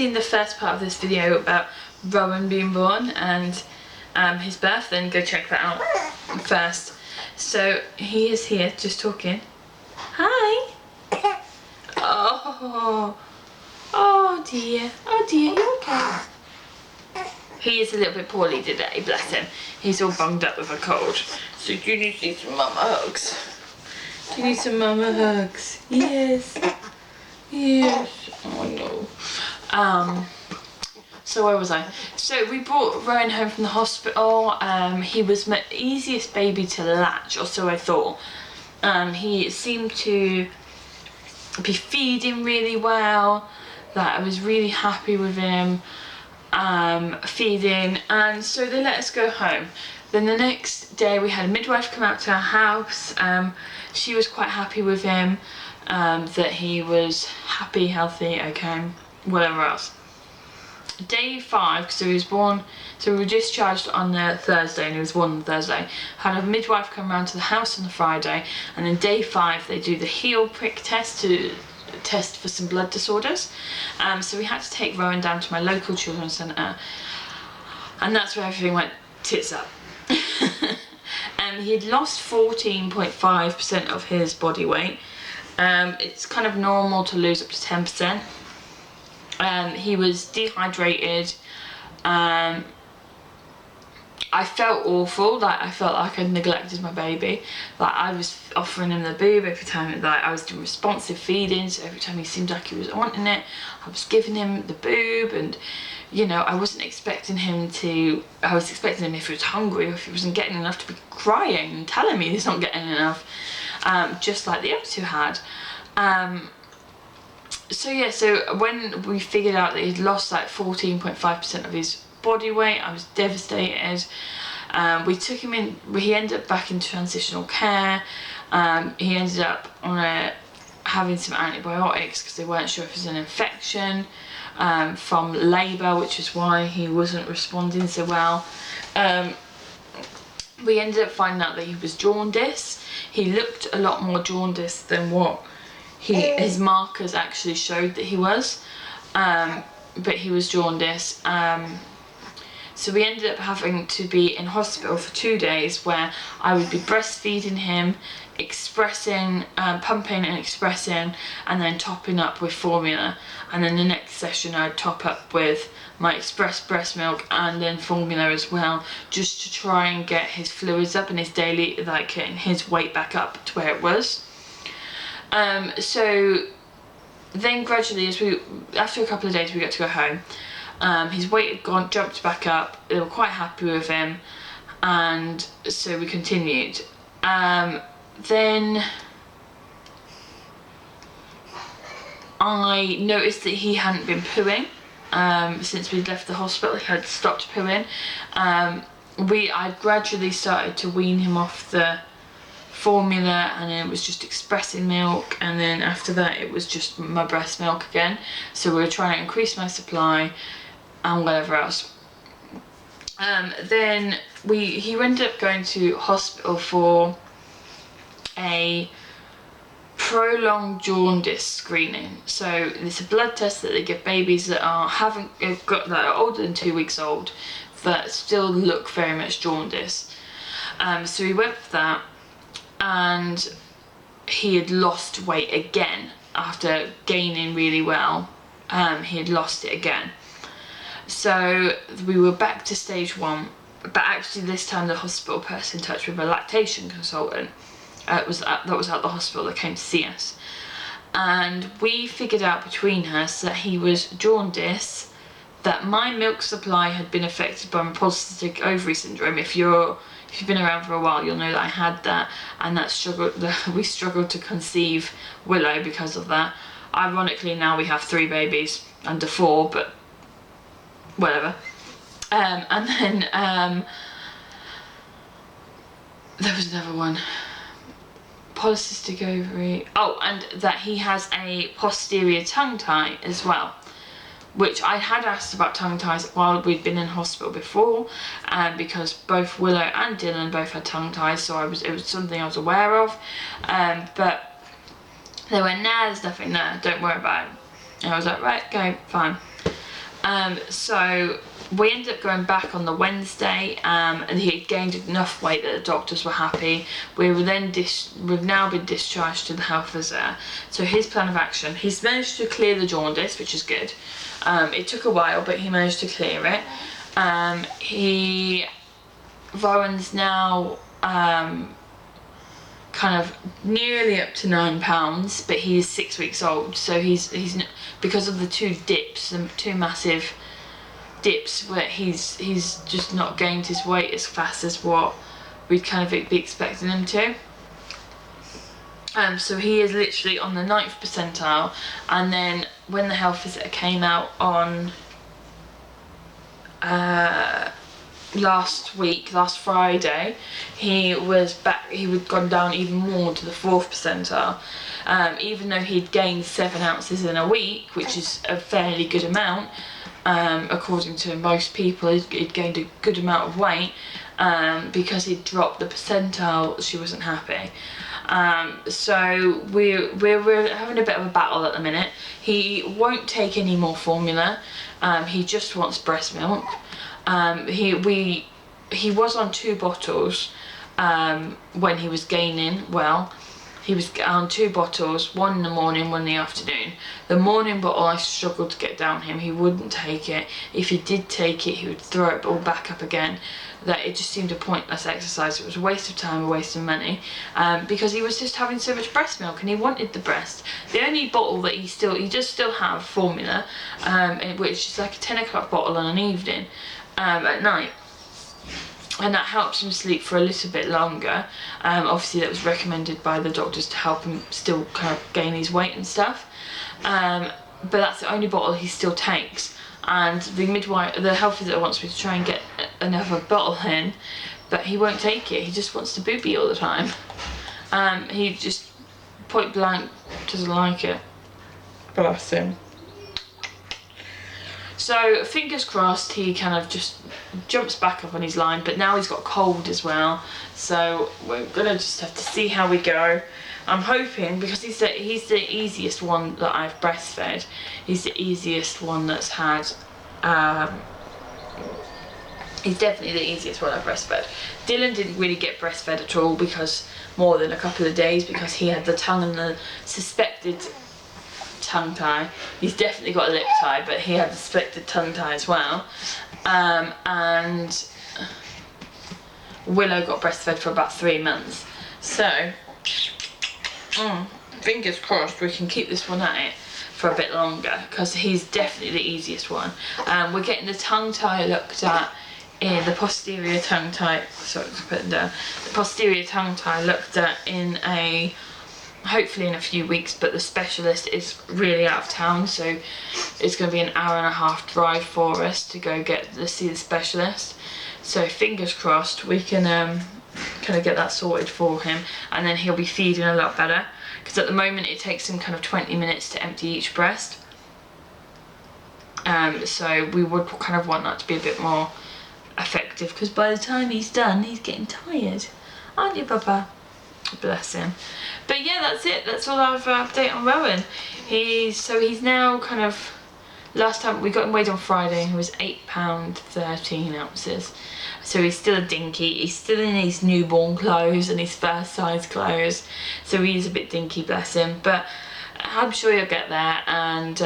seen the first part of this video about Rowan being born and his birth, then go check that out first. So he is here just talking. Hi. Oh dear, you okay? He is a little bit poorly today, bless him. He's all bunged up with a cold. So do you need some mama hugs? Do you need some mama hugs? Yes. Yes. Oh no. So where was I? So we brought Rowan home from the hospital. He was my easiest baby to latch, or so I thought. He seemed to be feeding really well. That I was really happy with him feeding, and so they let us go home. Then the next day we had a midwife come out to our house. She was quite happy with him, that he was happy, healthy, okay, whatever else. Day 5, so he was born, so we were discharged on the Thursday and he was born on the Thursday. Had a midwife come around to the house on the Friday, and then day 5 they do the heel prick test to test for some blood disorders. So we had to take Rowan down to my local children's centre, and that's where everything went tits up. He had lost 14.5% of his body weight. It's kind of normal to lose up to 10%. He was dehydrated. I felt awful, like I felt like I'd neglected my baby. Like I was offering him the boob every time, like I was doing responsive feeding, so every time he seemed like he was wanting it, I was giving him the boob. And you know, I wasn't expecting him to, I was expecting him if he was hungry or if he wasn't getting enough to be crying and telling me he's not getting enough, just like the other two had. So yeah, so when we figured out that he'd lost like 14.5% of his body weight, I was devastated. We took him in, he ended up back in transitional care. He ended up on having some antibiotics because they weren't sure if it was an infection from labour, which is why he wasn't responding so well. We ended up finding out that he was jaundice. He looked a lot more jaundiced than what his markers actually showed that he was, but he was jaundice. So we ended up having to be in hospital for 2 days, where I would be breastfeeding him, expressing, pumping and expressing, and then topping up with formula. And then the next session I'd top up with my express breast milk and then formula as well, just to try and get his fluids up and his daily, like getting his weight back up to where it was. So then gradually, after a couple of days we got to go home. His weight had jumped back up. They were quite happy with him, and so we continued. Then I noticed that he hadn't been pooing since we'd left the hospital. He had stopped pooing. I gradually started to wean him off the formula, and then it was just expressing milk, and then after that it was just my breast milk again. So we were trying to increase my supply and whatever else. Then he ended up going to hospital for a prolonged jaundice screening. So it's a blood test that they give babies that that are older than 2 weeks old that still look very much jaundice. So he went for that, and he had lost weight again after gaining really well. He had lost it again. So we were back to stage 1, but actually this time the hospital put us in touch with a lactation consultant. That was at the hospital that came to see us, and we figured out between us that he was jaundice, that my milk supply had been affected by my polycystic ovary syndrome. If you've been around for a while, you'll know that I had that, and we struggled to conceive Willow because of that. Ironically, now we have 3 babies under 4, but whatever. And then there was another one. Polycystic ovary. Oh, and that he has a posterior tongue tie as well, which I had asked about tongue ties while we'd been in hospital before, because both Willow and Dylan both had tongue ties, so it was something I was aware of. But they went, nah, there's nothing there, don't worry about it. And I was like, right, okay, fine. So we ended up going back on the Wednesday, and he had gained enough weight that the doctors were happy. We've now been discharged to the health visitor. So his plan of action, he's managed to clear the jaundice, which is good. It took a while, but he managed to clear it. Rowan's now kind of nearly up to 9 pounds, but he's 6 weeks old, so he's because of the two massive dips, where he's just not gained his weight as fast as what we'd kind of be expecting him to. So he is literally on the 9th percentile, and then when the health visitor came out on last Friday, he was back. He had gone down even more to the 4th percentile, even though he'd gained 7 ounces in a week, which is a fairly good amount. According to most people, he'd gained a good amount of weight. Because he'd dropped the percentile, she wasn't happy. So we're having a bit of a battle at the minute. He won't take any more formula. He just wants breast milk. He was on 2 bottles when he was gaining. Well, he was on 2 bottles, one in the morning, one in the afternoon. The morning bottle I struggled to get down him. He wouldn't take it. If he did take it, he would throw it all back up again. That it just seemed a pointless exercise. It was a waste of time, a waste of money, because he was just having so much breast milk and he wanted the breast. The only bottle that he does still have formula, which is like a 10 o'clock bottle on an evening at night. And that helps him sleep for a little bit longer. Obviously that was recommended by the doctors to help him still kind of gain his weight and stuff. But that's the only bottle he still takes. And the health visitor wants me to try and get another bottle in, but he won't take it. He just wants to boopy all the time. He just point blank doesn't like it. Bless him. So fingers crossed he kind of just jumps back up on his line, but now he's got a cold as well, so we're gonna just have to see how we go. I'm hoping, because he's the easiest one that I've breastfed. He's the easiest one that's had, he's definitely the easiest one I've breastfed. Dylan didn't really get breastfed at all, because more than a couple of days, because he had the tongue and the suspected tongue tie. He's definitely got a lip tie, but he had the suspected tongue tie as well. And Willow got breastfed for about 3 months. So, fingers crossed we can keep this one at it for a bit longer, because he's definitely the easiest one. We're getting the tongue tie looked at in the posterior tongue tie. Sorry, put it down. The posterior tongue tie looked at hopefully in a few weeks, but the specialist is really out of town, so it's going to be an 1.5-hour drive for us to go see the specialist. So fingers crossed we can kind of get that sorted for him, and then he'll be feeding a lot better, because at the moment it takes him kind of 20 minutes to empty each breast. So we would kind of want that to be a bit more effective, because by the time he's done, he's getting tired, aren't you, Papa? Bless him. But yeah, that's it. That's all I've update on Rowan. He's now kind of, last time we got him weighed on Friday, he was £8 13 ounces. So he's still a dinky. He's still in his newborn clothes and his first size clothes. So he's a bit dinky, bless him. But I'm sure he'll get there. And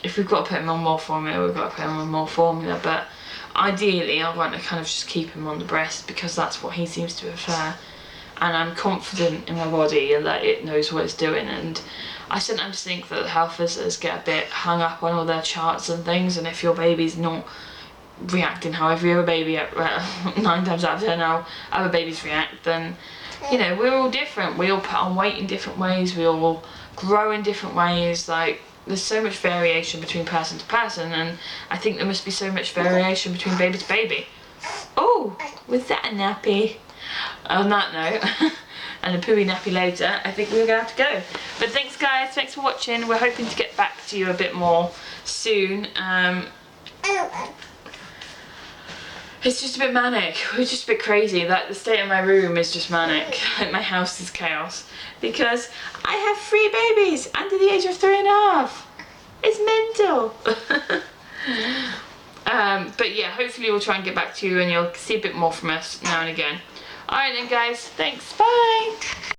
if we've got to put him on more formula, we've got to put him on more formula. But ideally, I want to kind of just keep him on the breast, because that's what he seems to prefer. And I'm confident in my body and that it knows what it's doing. And I sometimes think that health visitors get a bit hung up on all their charts and things, and if your baby's not reacting how every other baby, 9 times out of 10 how other babies react, then, you know, we're all different. We all put on weight in different ways, we all grow in different ways. Like, there's so much variation between person to person, and I think there must be so much variation between baby to baby. Oh, was that a nappy? On that note, and a pooey nappy later, I think we're going to have to go. But thanks guys, thanks for watching. We're hoping to get back to you a bit more soon. It's just a bit manic. We're just a bit crazy. Like, the state of my room is just manic. Like, my house is chaos. Because I have 3 babies under the age of 3.5. It's mental. But yeah, hopefully we'll try and get back to you and you'll see a bit more from us now and again. Alright then guys, thanks, bye!